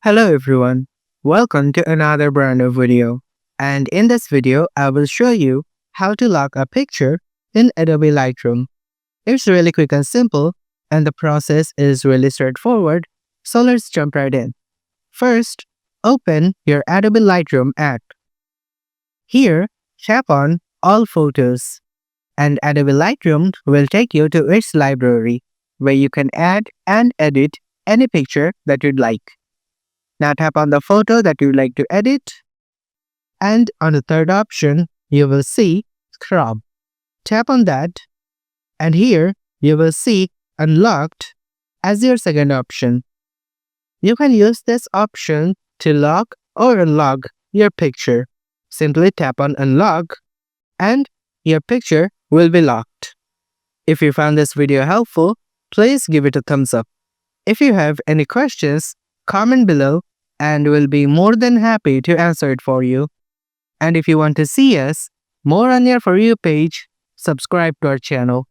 Hello everyone, welcome to another brand new video. And in this video, I will show you how to lock a picture in Adobe Lightroom. It's really quick and simple, and the process is really straightforward, so let's jump right in. First, open your Adobe Lightroom app. Here, tap on All Photos, and Adobe Lightroom will take you to its library, where you can add and edit any picture that you'd like. Now tap on the photo that you'd like to edit, and on the third option, you will see Crop. Tap on that, and here you will see Unlocked as your second option. You can use this option to lock or unlock your picture. Simply tap on Unlock, and your picture will be locked. If you found this video helpful, please give it a thumbs up. If you have any questions, comment below and we'll be more than happy to answer it for you. And if you want to see us more on your For You page, subscribe to our channel.